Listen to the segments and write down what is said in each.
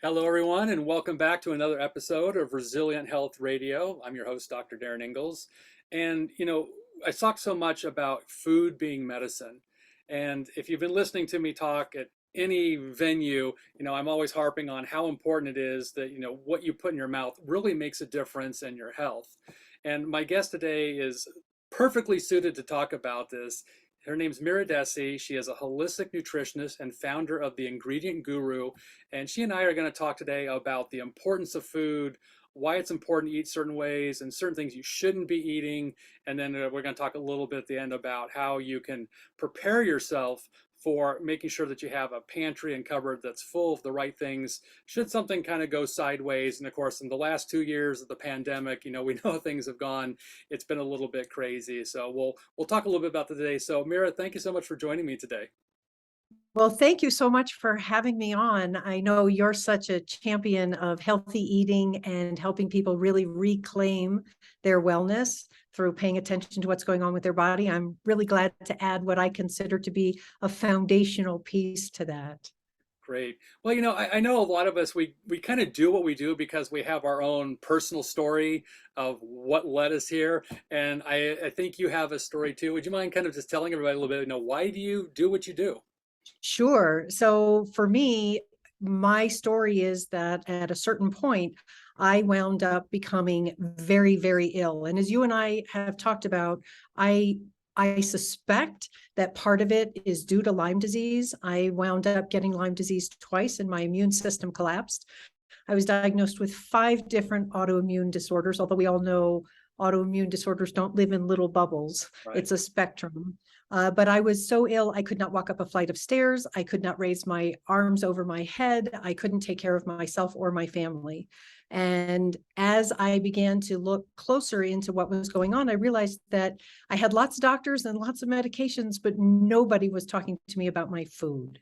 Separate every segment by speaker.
Speaker 1: Hello, everyone, and welcome back to another episode of Resilient Health Radio. I'm your host, Dr. Darin Ingels. And, I talk so much about food being medicine. And if you've been listening to me talk at any venue, I'm always harping on how important it is that, what you put in your mouth really makes a difference in your health. And my guest today is perfectly suited to talk about this. Her name's Mira Dessy. She is a holistic nutritionist and founder of the Ingredient Guru, and she and I are going to talk today about the importance of food, why it's important to eat certain ways, and certain things you shouldn't be eating. And then we're going to talk a little bit at the end about how you can prepare yourself for making sure that you have a pantry and cupboard that's full of the right things should something kind of go sideways. And of course, in the last 2 years of the pandemic, we know things have gone. It's been a little bit crazy. So we'll talk a little bit about that today. So Mira, thank you so much for joining me today.
Speaker 2: Well, thank you so much for having me on. I know you're such a champion of healthy eating and helping people really reclaim their wellness through paying attention to what's going on with their body. I'm really glad to add what I consider to be a foundational piece to that.
Speaker 1: Great. Well, I know a lot of us, we kind of do what we do because we have our own personal story of what led us here. And I think you have a story too. Would you mind kind of just telling everybody a little bit, why do you do what you do?
Speaker 2: Sure. So for me, my story is that at a certain point, I wound up becoming very, very ill. And as you and I have talked about, I suspect that part of it is due to Lyme disease. I wound up getting Lyme disease twice and my immune system collapsed. I was diagnosed with 5 different autoimmune disorders, although we all know autoimmune disorders don't live in little bubbles.
Speaker 1: Right.
Speaker 2: It's a spectrum. But I was so ill, I could not walk up a flight of stairs. I could not raise my arms over my head. I couldn't take care of myself or my family. And as I began to look closer into what was going on, I realized that I had lots of doctors and lots of medications, but nobody was talking to me about my food.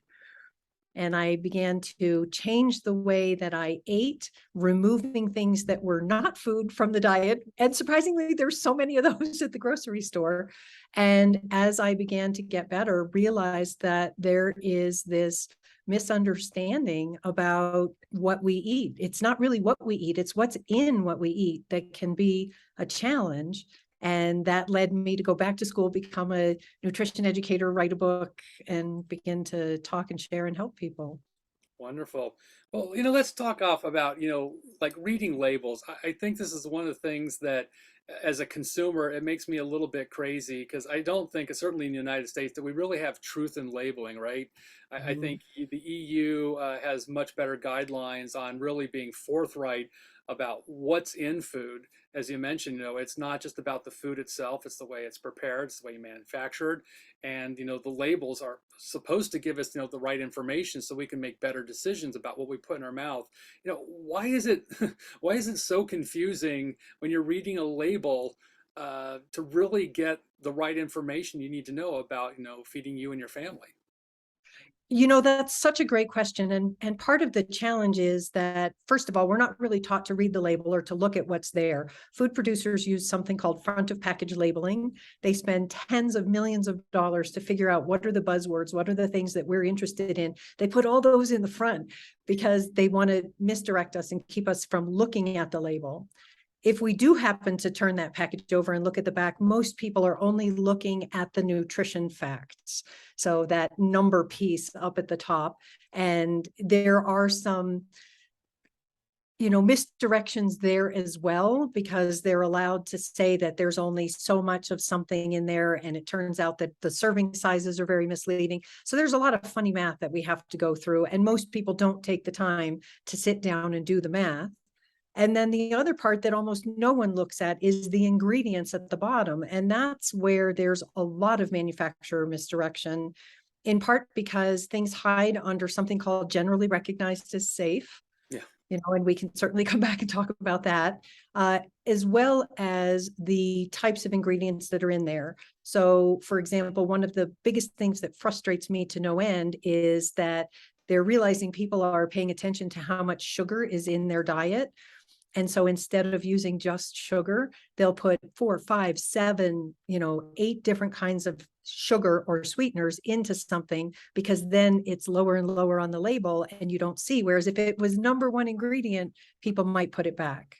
Speaker 2: And I began to change the way that I ate, removing things that were not food from the diet. And surprisingly, there's so many of those at the grocery store. And as I began to get better, realized that there is this misunderstanding about what we eat. It's not really what we eat, it's what's in what we eat that can be a challenge. And that led me to go back to school, become a nutrition educator, write a book, and begin to talk and share and help people.
Speaker 1: Wonderful. Well, let's talk off about, like reading labels. I think this is one of the things that, as a consumer, it makes me a little bit crazy because I don't think, certainly in the United States, that we really have truth in labeling, right? I
Speaker 2: Mhm.
Speaker 1: think the EU has much better guidelines on really being forthright about what's in food. As you mentioned, it's not just about the food itself, it's the way it's prepared, it's the way manufactured. And the labels are supposed to give us the right information so we can make better decisions about what we put in our mouth. Why is it why is it so confusing when you're reading a label to really get the right information you need to know about feeding you and your family?
Speaker 2: That's such a great question. And part of the challenge is that, first of all, we're not really taught to read the label or to look at what's there. Food producers use something called front of package labeling. They spend tens of millions of dollars to figure out what are the buzzwords, what are the things that we're interested in. They put all those in the front because they want to misdirect us and keep us from looking at the label. If we do happen to turn that package over and look at the back, most people are only looking at the nutrition facts. So that number piece up at the top. And there are some, misdirections there as well, because they're allowed to say that there's only so much of something in there. And it turns out that the serving sizes are very misleading. So there's a lot of funny math that we have to go through. And most people don't take the time to sit down and do the math. And then the other part that almost no one looks at is the ingredients at the bottom. And that's where there's a lot of manufacturer misdirection, in part because things hide under something called generally recognized as safe.
Speaker 1: Yeah.
Speaker 2: And we can certainly come back and talk about that, as well as the types of ingredients that are in there. So, for example, one of the biggest things that frustrates me to no end is that they're realizing people are paying attention to how much sugar is in their diet. And so instead of using just sugar, they'll put 4, 5, 7, 8 different kinds of sugar or sweeteners into something, because then it's lower and lower on the label and you don't see. Whereas if it was number one ingredient, people might put it back.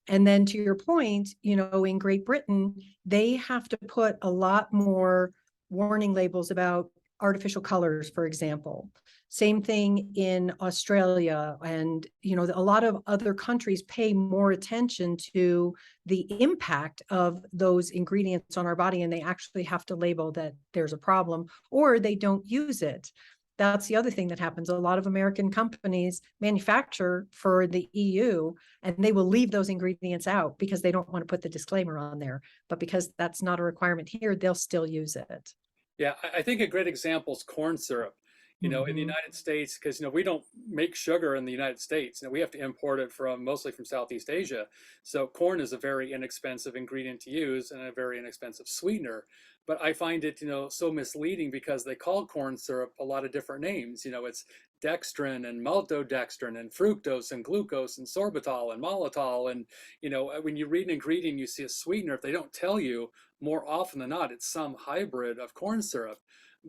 Speaker 2: And then to your point, in Great Britain, they have to put a lot more warning labels about artificial colors, for example. Same thing in Australia, and a lot of other countries pay more attention to the impact of those ingredients on our body, and they actually have to label that there's a problem, or they don't use it. That's the other thing that happens. A lot of American companies manufacture for the EU, and they will leave those ingredients out because they don't want to put the disclaimer on there. But because that's not a requirement here, they'll still use it.
Speaker 1: Yeah, I think a great example is corn syrup. In the
Speaker 2: Mhm.
Speaker 1: United States, because we don't make sugar in the United States. We have to import it mostly from Southeast Asia. So corn is a very inexpensive ingredient to use and a very inexpensive sweetener. But I find it, so misleading because they call corn syrup a lot of different names. It's dextrin and maltodextrin and fructose and glucose and sorbitol and maltitol. And, when you read an ingredient, you see a sweetener. If they don't tell you, more often than not, it's some hybrid of corn syrup.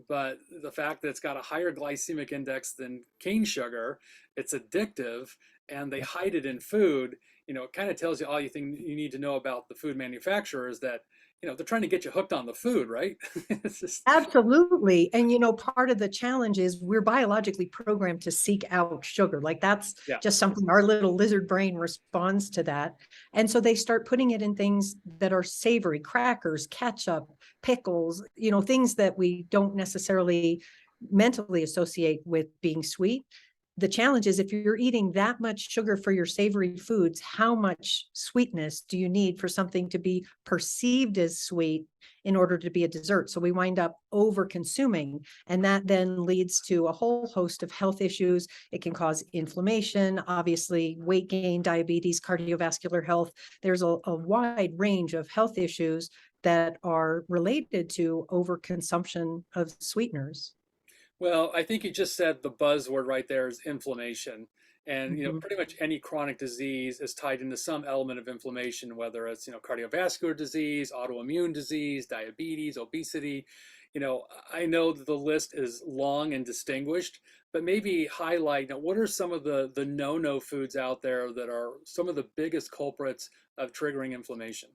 Speaker 1: But the fact that it's got a higher glycemic index than cane sugar, it's addictive, and they hide it in food, it kind of tells you all you think you need to know about the food manufacturers, that, they're trying to get you hooked on the food, right? It's just,
Speaker 2: Absolutely. And part of the challenge is we're biologically programmed to seek out sugar. Like that's
Speaker 1: yeah.
Speaker 2: just something our little lizard brain responds to that. And so they start putting it in things that are savory, crackers, ketchup, pickles, things that we don't necessarily mentally associate with being sweet. The challenge is, if you're eating that much sugar for your savory foods, how much sweetness do you need for something to be perceived as sweet in order to be a dessert? So we wind up over consuming, and that then leads to a whole host of health issues. It can cause inflammation, obviously weight gain, diabetes, cardiovascular health. There's a wide range of health issues that are related to overconsumption of sweeteners.
Speaker 1: Well, I think you just said the buzzword right there is inflammation. And,
Speaker 2: Mhm.
Speaker 1: pretty much any chronic disease is tied into some element of inflammation, whether it's, cardiovascular disease, autoimmune disease, diabetes, obesity. I know that the list is long and distinguished, but maybe highlight, what are some of the no-no foods out there that are some of the biggest culprits of triggering inflammation?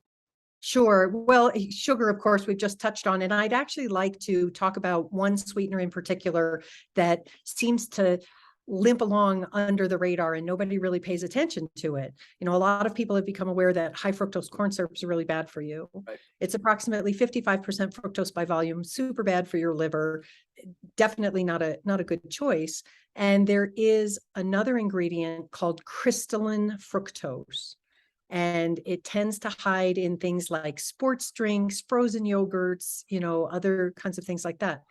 Speaker 2: Sure. Well, sugar, of course, we've just touched on, and I'd actually like to talk about one sweetener in particular that seems to limp along under the radar and nobody really pays attention to it. A lot of people have become aware that high fructose corn syrup is really bad for you.
Speaker 1: Right.
Speaker 2: It's approximately 55% fructose by volume, super bad for your liver, definitely not a good choice. And there is another ingredient called crystalline fructose, and it tends to hide in things like sports drinks, frozen yogurts, other kinds of things like that.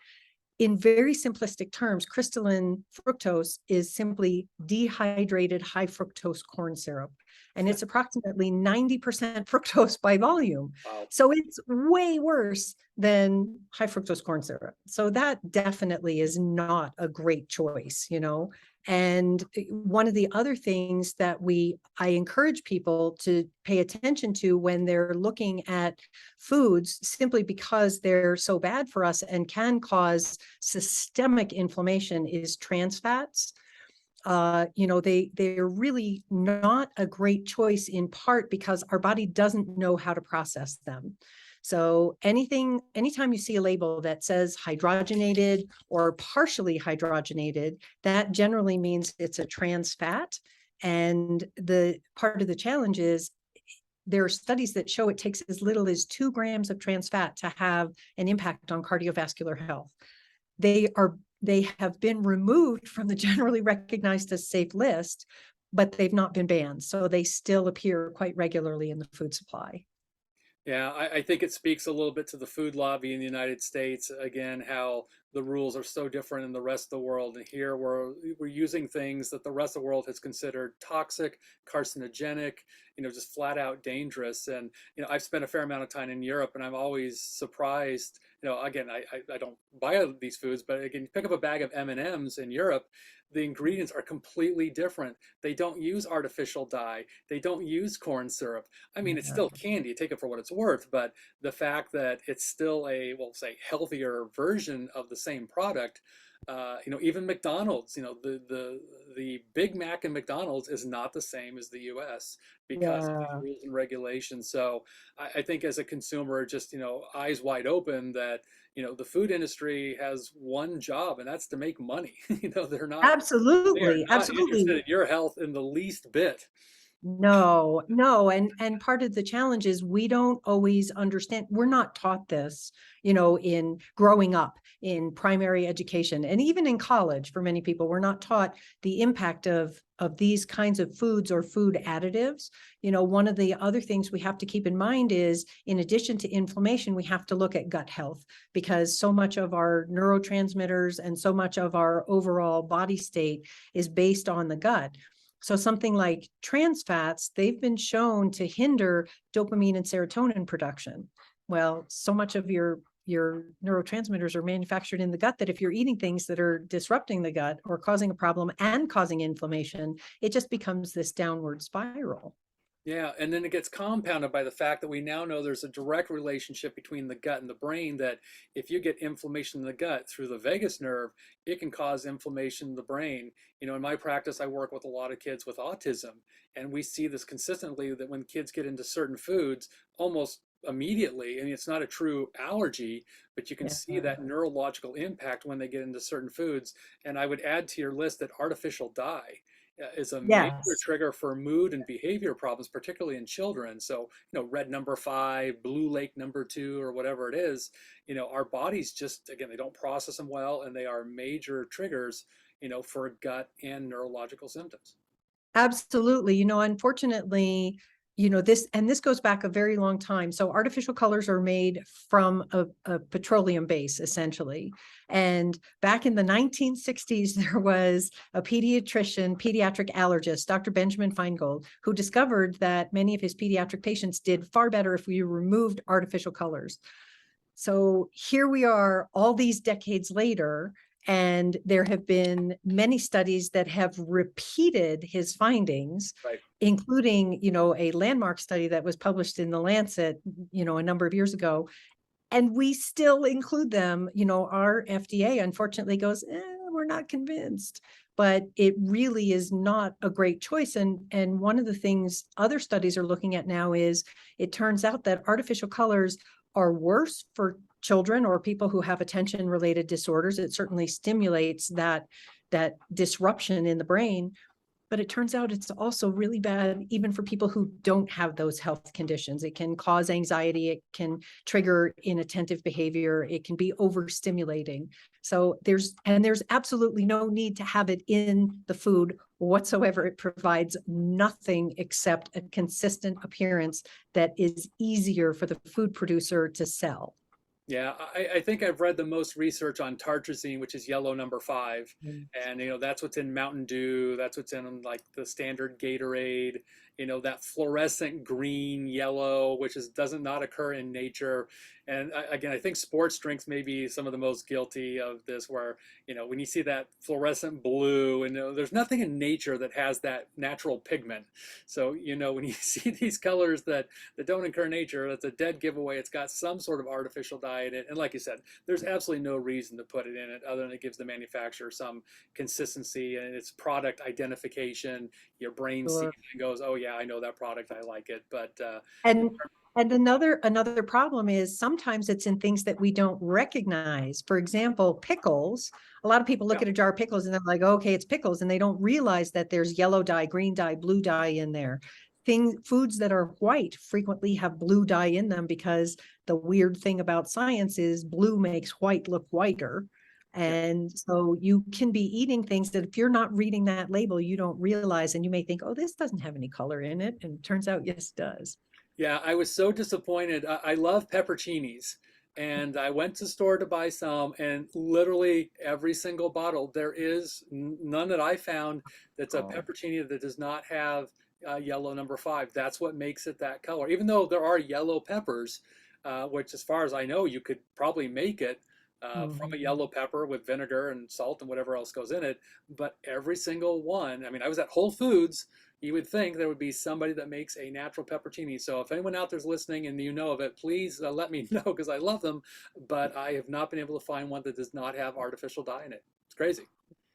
Speaker 2: In very simplistic terms, crystalline fructose is simply dehydrated high fructose corn syrup, and it's approximately 90% fructose by volume.
Speaker 1: Wow.
Speaker 2: So it's way worse than high fructose corn syrup. So that definitely is not a great choice. And one of the other things that I encourage people to pay attention to when they're looking at foods, simply because they're so bad for us and can cause systemic inflammation, is trans fats. They're really not a great choice, in part because our body doesn't know how to process them. So anytime you see a label that says hydrogenated or partially hydrogenated, that generally means it's a trans fat. And the part of the challenge is there are studies that show it takes as little as 2 grams of trans fat to have an impact on cardiovascular health. They have been removed from the generally recognized as safe list, but they've not been banned. So they still appear quite regularly in the food supply.
Speaker 1: Yeah, I think it speaks a little bit to the food lobby in the United States. Again, how the rules are so different in the rest of the world. And here we're using things that the rest of the world has considered toxic, carcinogenic, just flat out dangerous. And, I've spent a fair amount of time in Europe, and I'm always surprised again, I don't buy these foods, but again, you pick up a bag of M&Ms in Europe, the ingredients are completely different. They don't use artificial dye. They don't use corn syrup. I mean, it's still candy. Take it for what it's worth, but the fact that it's still a, well, say, healthier version of the same product, even McDonald's, the Big Mac in McDonald's is not the same as the U.S. because of these
Speaker 2: Yeah.
Speaker 1: rules and regulations. So I think as a consumer, just eyes wide open that the food industry has one job, and that's to make money. They are
Speaker 2: Absolutely,
Speaker 1: not interested
Speaker 2: absolutely.
Speaker 1: in your health in the least bit.
Speaker 2: No, no. And part of the challenge is we don't always understand. We're not taught this, in growing up in primary education and even in college for many people, we're not taught the impact of these kinds of foods or food additives. One of the other things we have to keep in mind is in addition to inflammation, we have to look at gut health because so much of our neurotransmitters and so much of our overall body state is based on the gut. So something like trans fats, they've been shown to hinder dopamine and serotonin production. Well, so much of your neurotransmitters are manufactured in the gut that if you're eating things that are disrupting the gut or causing a problem and causing inflammation, it just becomes this downward spiral.
Speaker 1: Yeah, and then it gets compounded by the fact that we now know there's a direct relationship between the gut and the brain, that if you get inflammation in the gut through the vagus nerve, it can cause inflammation in the brain. In my practice, I work with a lot of kids with autism, and we see this consistently that when kids get into certain foods, almost immediately, I mean, it's not a true allergy, but you can
Speaker 2: Yeah.
Speaker 1: see that neurological impact when they get into certain foods. And I would add to your list that artificial dye is a major
Speaker 2: Yes.
Speaker 1: trigger for mood and behavior problems, particularly in children. So, red number 5, blue lake number 2, or whatever it is, our bodies just, again, they don't process them well, and they are major triggers, for gut and neurological symptoms.
Speaker 2: Absolutely. Unfortunately, this goes back a very long time. So artificial colors are made from a petroleum base, essentially. And back in the 1960s, there was a pediatric allergist, Dr. Benjamin Feingold, who discovered that many of his pediatric patients did far better if we removed artificial colors. So here we are all these decades later, and there have been many studies that have repeated his findings,
Speaker 1: Right.
Speaker 2: including, a landmark study that was published in the Lancet, a number of years ago. And we still include them. Our FDA unfortunately goes, we're not convinced. But it really is not a great choice. And one of the things other studies are looking at now is it turns out that artificial colors are worse for children or people who have attention related disorders. It certainly stimulates that disruption in the brain, but it turns out it's also really bad even for people who don't have those health conditions. It can cause anxiety, it can trigger inattentive behavior, it can be overstimulating. So there's absolutely no need to have it in the food whatsoever. It provides nothing except a consistent appearance that is easier for the food producer to sell.
Speaker 1: Yeah, I think I've read the most research on tartrazine, which is yellow number 5,
Speaker 2: Mm.
Speaker 1: and that's what's in Mountain Dew, that's what's in like the standard Gatorade, that fluorescent green, yellow, which doesn't not occur in nature. And again, I think sports drinks may be some of the most guilty of this, where when you see that fluorescent blue, and there's nothing in nature that has that natural pigment. So when you see these colors that don't occur in nature, that's a dead giveaway. It's got some sort of artificial dye in it. And like you said, there's absolutely no reason to put it in it other than it gives the manufacturer some consistency and its product identification. Your brain sees
Speaker 2: Sure.
Speaker 1: it and goes, oh yeah, I know that product. I like it. But
Speaker 2: And another problem is sometimes it's in things that we don't recognize. For example, pickles. A lot of people look
Speaker 1: yeah,
Speaker 2: at a jar of pickles and they're like, okay, it's pickles, and they don't realize that there's yellow dye, green dye, blue dye in there. Foods that are white frequently have blue dye in them because the weird thing about science is blue makes white look whiter.
Speaker 1: yeah.
Speaker 2: And so you can be eating things that if you're not reading that label, you don't realize, and you may think, oh, this doesn't have any color in it. And it turns out, yes, it does.
Speaker 1: Yeah, I was so disappointed. I love pepperoncinis, and I went to the store to buy some, and literally every single bottle, there is none that I found that's a
Speaker 2: Oh.
Speaker 1: pepperoni that does not have yellow number 5. That's what makes it that color. Even though there are yellow peppers, which, as far as I know, you could probably make it from a
Speaker 2: Mhm.
Speaker 1: yellow pepper with vinegar and salt and whatever else goes in it. But every single one, I mean, I was at Whole Foods. You would think there would be somebody that makes a natural peppercini. So if anyone out there's listening and you know of it, please let me know because I love them. But I have not been able to find one that does not have artificial dye in it. It's crazy.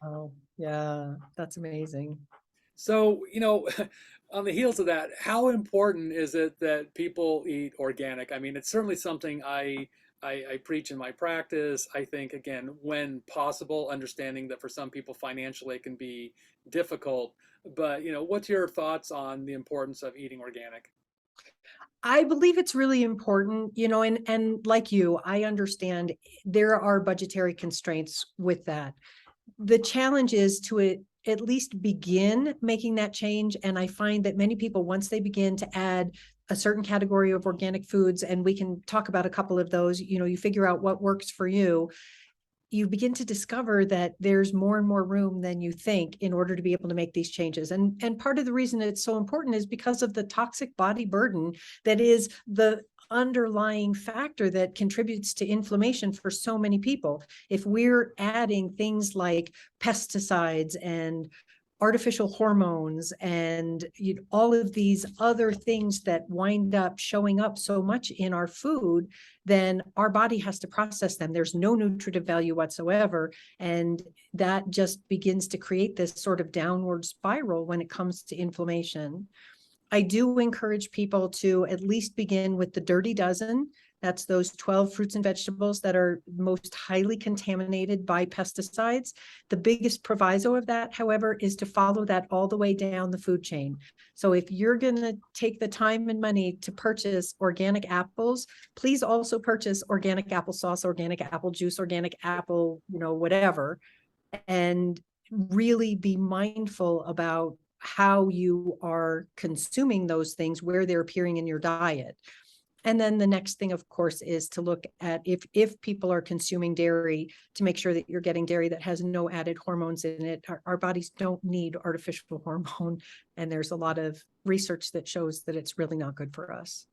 Speaker 2: Oh, yeah, that's amazing.
Speaker 1: So, on the heels of that, how important is it that people eat organic? I mean, it's certainly something I preach in my practice. I think, again, when possible, understanding that for some people financially it can be difficult. But, what's your thoughts on the importance of eating organic?
Speaker 2: I believe it's really important, and like you, I understand there are budgetary constraints with that. The challenge is to at least begin making that change. And I find that many people, once they begin to add a certain category of organic foods, and we can talk about a couple of those, you figure out what works for you, you begin to discover that there's more and more room than you think in order to be able to make these changes. And part of the reason it's so important is because of the toxic body burden that is the underlying factor that contributes to inflammation for so many people. If we're adding things like pesticides and artificial hormones and all of these other things that wind up showing up so much in our food, then our body has to process them. There's no nutritive value whatsoever. And that just begins to create this sort of downward spiral when it comes to inflammation. I do encourage people to at least begin with the dirty dozen. That's those 12 fruits and vegetables that are most highly contaminated by pesticides. The biggest proviso of that, however, is to follow that all the way down the food chain. So if you're going to take the time and money to purchase organic apples, please also purchase organic applesauce, organic apple juice, organic apple, whatever, and really be mindful about how you are consuming those things, where they're appearing in your diet. And then the next thing, of course, is to look at if people are consuming dairy, to make sure that you're getting dairy that has no added hormones in it. Our bodies don't need artificial hormone. And there's a lot of research that shows that it's really not good for us.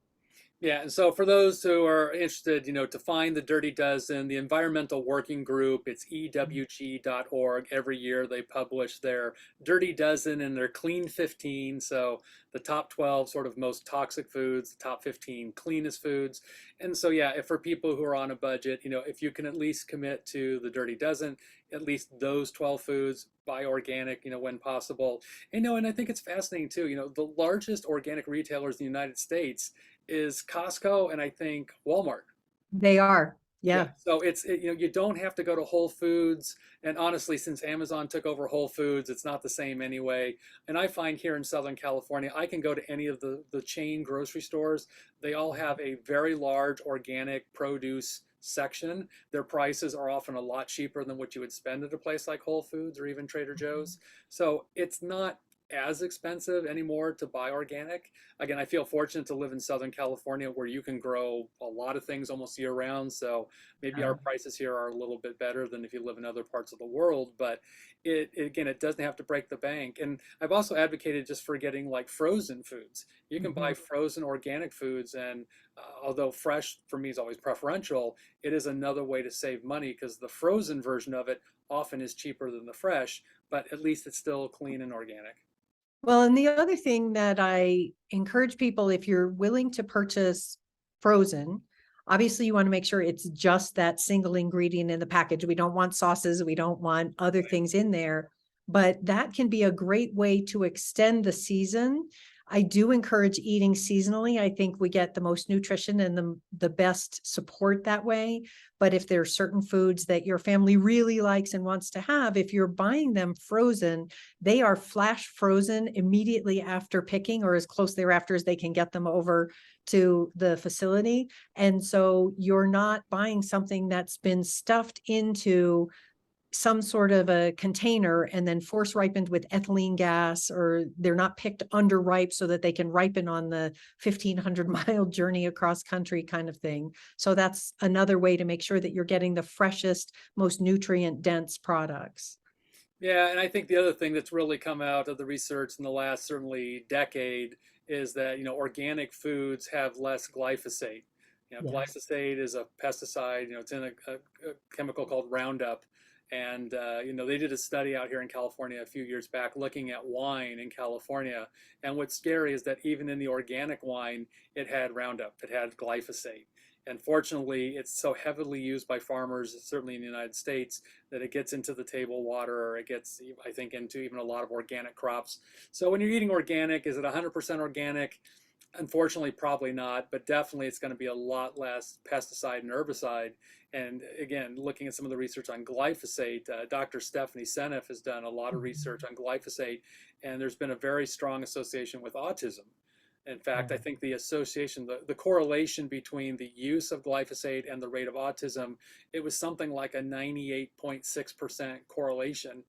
Speaker 1: Yeah, and so for those who are interested, to find the Dirty Dozen, the Environmental Working Group, it's ewg.org. Every year they publish their Dirty Dozen and their Clean 15. So the top 12 sort of most toxic foods, the top 15 cleanest foods. And so, yeah, if for people who are on a budget, if you can at least commit to the Dirty Dozen, at least those 12 foods, buy organic, when possible. And I think it's fascinating too, the largest organic retailers in the United States is Costco and I think Walmart.
Speaker 2: They are.
Speaker 1: Yeah,
Speaker 2: Yeah.
Speaker 1: so you don't have to go to Whole Foods, and honestly, since Amazon took over Whole Foods, it's not the same anyway. And I find here in Southern California, I can go to any of the chain grocery stores. They all have a very large organic produce section. Their prices are often a lot cheaper than what you would spend at a place like Whole Foods or even Trader Joe's. So it's not as expensive anymore to buy organic. Again, I feel fortunate to live in Southern California where you can grow a lot of things almost year round. So maybe our
Speaker 2: Yeah.
Speaker 1: prices here are a little bit better than if you live in other parts of the world, but again, it doesn't have to break the bank. And I've also advocated just for getting like frozen foods. You can buy
Speaker 2: Mhm.
Speaker 1: frozen organic foods, and although fresh for me is always preferential, it is another way to save money because the frozen version of it often is cheaper than the fresh, but at least it's still clean and organic.
Speaker 2: Well, and the other thing that I encourage people, if you're willing to purchase frozen, obviously you want to make sure it's just that single ingredient in the package. We don't want sauces, we don't want other things in there, but that can be a great way to extend the season. I do encourage eating seasonally. I think we get the most nutrition and the best support that way. But if there are certain foods that your family really likes and wants to have, if you're buying them frozen, they are flash frozen immediately after picking, or as close thereafter as they can get them over to the facility. And so you're not buying something that's been stuffed into some sort of a container and then force ripened with ethylene gas, or they're not picked underripe so that they can ripen on the 1,500-mile journey across country kind of thing. So that's another way to make sure that you're getting the freshest, most nutrient dense products.
Speaker 1: Yeah, and I think the other thing that's really come out of the research in the last certainly decade is that, organic foods have less glyphosate.
Speaker 2: Yes.
Speaker 1: Glyphosate is a pesticide. It's in a chemical called Roundup. And, they did a study out here in California a few years back looking at wine in California. And what's scary is that even in the organic wine, it had Roundup, it had glyphosate. And fortunately, it's so heavily used by farmers, certainly in the United States, that it gets into the table water, or it gets, I think, into even a lot of organic crops. So when you're eating organic, is it 100% organic? Unfortunately, probably not, but definitely it's going to be a lot less pesticide and herbicide. And again, looking at some of the research on glyphosate, Dr. Stephanie Seneff has done a lot of research
Speaker 2: Mhm.
Speaker 1: on glyphosate, and there's been a very strong association with autism. In fact, I
Speaker 2: Yeah.
Speaker 1: think the association, the correlation between the use of glyphosate and the rate of autism, it was something like a 98.6% correlation.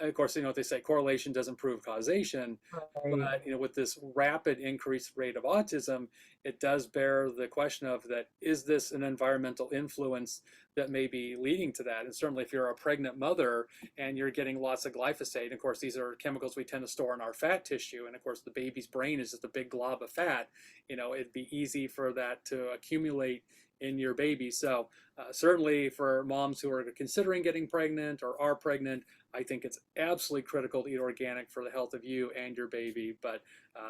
Speaker 1: Of course, what they say, correlation doesn't prove causation,
Speaker 2: Right.
Speaker 1: but with this rapid increased rate of autism, it does bear the question of that, is this an environmental influence that may be leading to that? And certainly if you're a pregnant mother and you're getting lots of glyphosate, and of course these are chemicals we tend to store in our fat tissue, and of course the baby's brain is just a big glob of fat, it'd be easy for that to accumulate in your baby. So certainly for moms who are considering getting pregnant or are pregnant, I think it's absolutely critical to eat organic for the health of you and your baby. But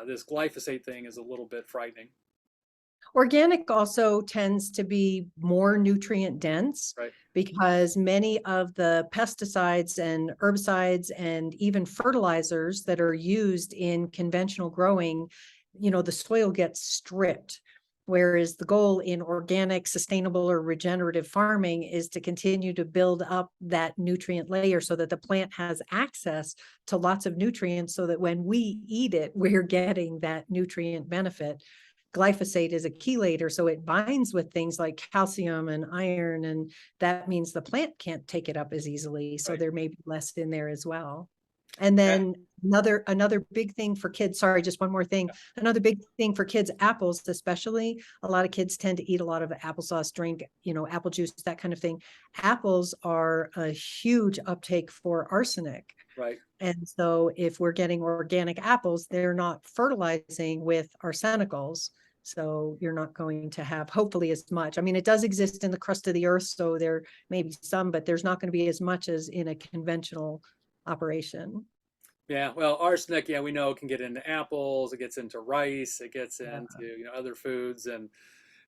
Speaker 1: this glyphosate thing is a little bit frightening.
Speaker 2: Organic also tends to be more nutrient dense
Speaker 1: Right.
Speaker 2: because many of the pesticides and herbicides and even fertilizers that are used in conventional growing, the soil gets stripped. Whereas the goal in organic, sustainable, or regenerative farming is to continue to build up that nutrient layer so that the plant has access to lots of nutrients so that when we eat it, we're getting that nutrient benefit. Glyphosate is a chelator, so it binds with things like calcium and iron, and that means the plant can't take it up as easily. So
Speaker 1: Right.
Speaker 2: there may be less in there as well. And
Speaker 1: Yeah.
Speaker 2: then another big thing for kids, sorry, just one more thing. Another big thing for kids, apples, especially. A lot of kids tend to eat a lot of applesauce, drink, apple juice, that kind of thing. Apples are a huge uptake for arsenic.
Speaker 1: Right.
Speaker 2: And so if we're getting organic apples, they're not fertilizing with arsenicals. So you're not going to have hopefully as much. I mean, it does exist in the crust of the earth, so there may be some, but there's not going to be as much as in a conventional operation.
Speaker 1: Yeah. Well, arsenic, yeah, we know can get into apples. It gets into rice. It gets
Speaker 2: Yeah.
Speaker 1: into other foods, and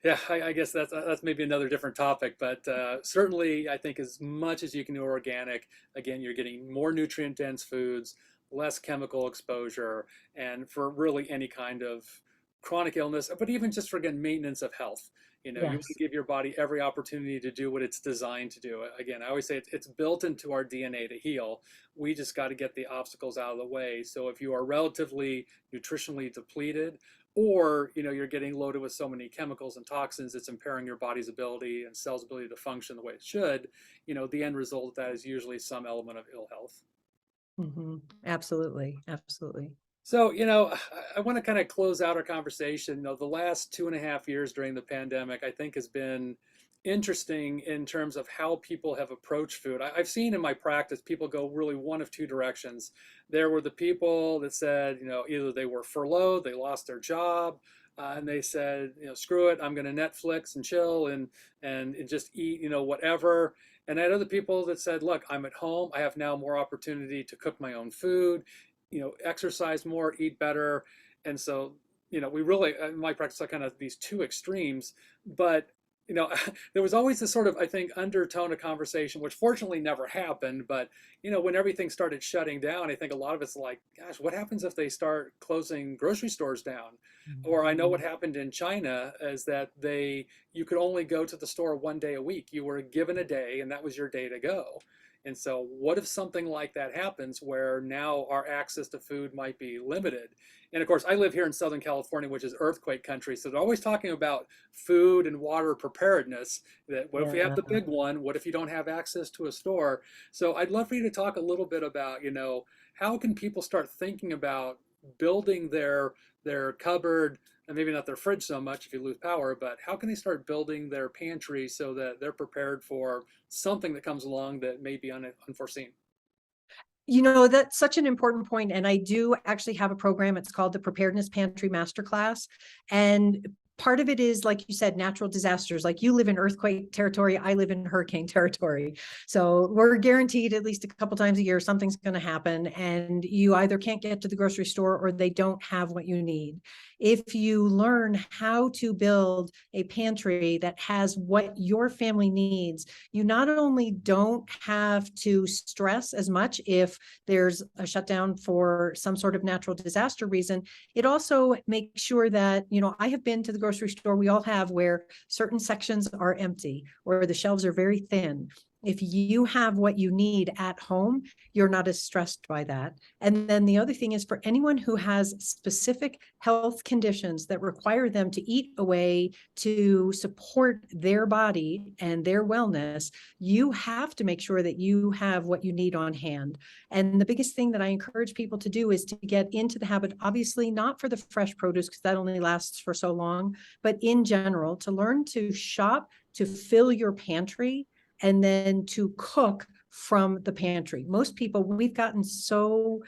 Speaker 1: yeah, I guess that's maybe another different topic. But certainly, I think as much as you can do organic, again, you're getting more nutrient dense foods, less chemical exposure, and for really any kind of chronic illness, but even just for, again, maintenance of health. You want to
Speaker 2: Yes.
Speaker 1: give your body every opportunity to do what it's designed to do. Again, I always say it's built into our DNA to heal. We just got to get the obstacles out of the way. So if you are relatively nutritionally depleted, or you're getting loaded with so many chemicals and toxins, it's impairing your body's ability and cells' ability to function the way it should, the end result of that is usually some element of ill health.
Speaker 2: Absolutely. Absolutely.
Speaker 1: So, I want to kind of close out our conversation. The last 2.5 years during the pandemic, I think, has been interesting in terms of how people have approached food. I've seen in my practice people go really one of two directions. There were the people that said, either they were furloughed, they lost their job, and they said, screw it, I'm going to Netflix and chill and just eat, whatever. And I had other people that said, look, I'm at home. I have now more opportunity to cook my own food, exercise more, eat better. And so, we really, in my practice, I kind of these two extremes, but there was always this sort of, I think, undertone of conversation, which fortunately never happened. But, when everything started shutting down, I think a lot of it's like, gosh, what happens if they start closing grocery stores down? Or I know what
Speaker 2: Mhm.
Speaker 1: happened in China is that you could only go to the store one day a week. You were given a day and that was your day to go. And so, what if something like that happens where now our access to food might be limited? And of course, I live here in Southern California, which is earthquake country. So, they're always talking about food and water preparedness. That what if we have
Speaker 2: Yeah.
Speaker 1: the big one? What if you don't have access to a store? So, I'd love for you to talk a little bit about, how can people start thinking about building their cupboard, and maybe not their fridge so much if you lose power, but how can they start building their pantry so that they're prepared for something that comes along that may be unforeseen?
Speaker 2: That's such an important point, and I do actually have a program. It's called the Preparedness Pantry Masterclass, and part of it is, like you said, natural disasters. Like you live in earthquake territory, I live in hurricane territory. So we're guaranteed at least a couple times a year something's going to happen, and you either can't get to the grocery store or they don't have what you need. If you learn how to build a pantry that has what your family needs, you not only don't have to stress as much if there's a shutdown for some sort of natural disaster reason, it also makes sure that, I have been to the grocery store, we all have, where certain sections are empty or the shelves are very thin. If you have what you need at home, you're not as stressed by that. And then the other thing is, for anyone who has specific health conditions that require them to eat a way to support their body and their wellness, you have to make sure that you have what you need on hand. And the biggest thing that I encourage people to do is to get into the habit, obviously not for the fresh produce, because that only lasts for so long, but in general, to learn to shop, to fill your pantry, and then to cook from the pantry. Most people, we've gotten so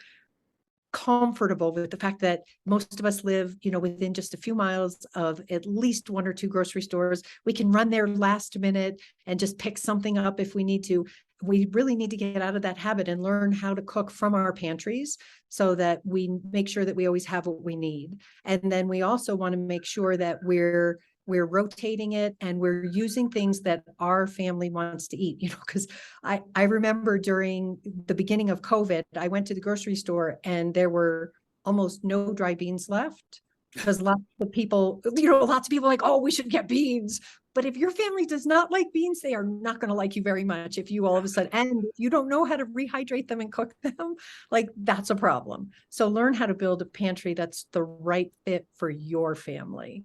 Speaker 2: comfortable with the fact that most of us live, within just a few miles of at least one or two grocery stores. We can run there last minute and just pick something up if we need to. We really need to get out of that habit and learn how to cook from our pantries so that we make sure that we always have what we need. And then we also want to make sure that we're rotating it and we're using things that our family wants to eat, because I remember during the beginning of COVID, I went to the grocery store and there were almost no dry beans left, because lots of people like, oh, we should get beans. But if your family does not like beans, they are not going to like you very much if you all of a sudden, and if you don't know how to rehydrate them and cook them, like that's a problem. So learn how to build a pantry that's the right fit for your family.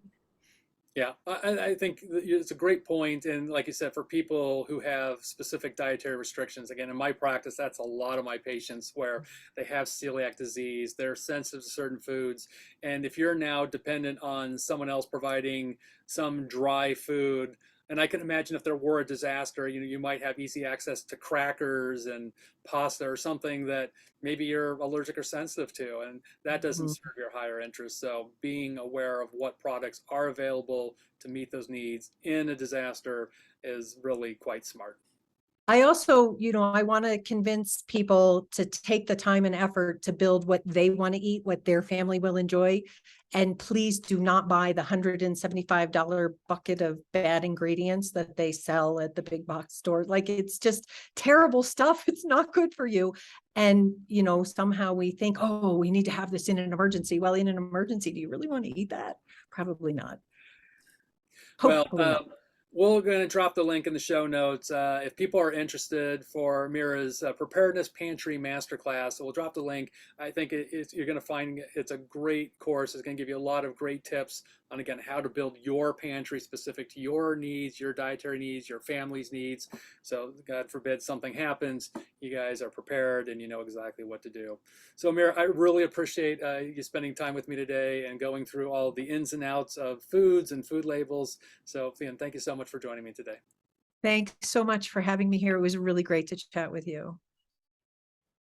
Speaker 1: Yeah, I think it's a great point. And like you said, for people who have specific dietary restrictions, again, in my practice, that's a lot of my patients where they have celiac disease, they're sensitive to certain foods. And if you're now dependent on someone else providing some dry food, and I can imagine if there were a disaster, you might have easy access to crackers and pasta or something that maybe you're allergic or sensitive to, and that doesn't
Speaker 2: Mhm.
Speaker 1: serve your higher interest. So being aware of what products are available to meet those needs in a disaster is really quite smart.
Speaker 2: I also, I want to convince people to take the time and effort to build what they want to eat, what their family will enjoy. And please do not buy the $175 bucket of bad ingredients that they sell at the big box store. Like, it's just terrible stuff. It's not good for you. And, somehow we think, oh, we need to have this in an emergency. Well, in an emergency, do you really want to eat that? Probably not.
Speaker 1: Well,
Speaker 2: Hopefully not.
Speaker 1: we're going to drop the link in the show notes. If people are interested for Mira's Preparedness Pantry Masterclass, so we'll drop the link. I think you're going to find it's a great course. It's going to give you a lot of great tips on, again, how to build your pantry specific to your needs, your dietary needs, your family's needs. So God forbid something happens, you guys are prepared and you know exactly what to do. So Mira, I really appreciate you spending time with me today and going through all the ins and outs of foods and food labels. So, Fian, thank you so much for joining me today.
Speaker 2: Thanks so much for having me here. It was really great to chat with you.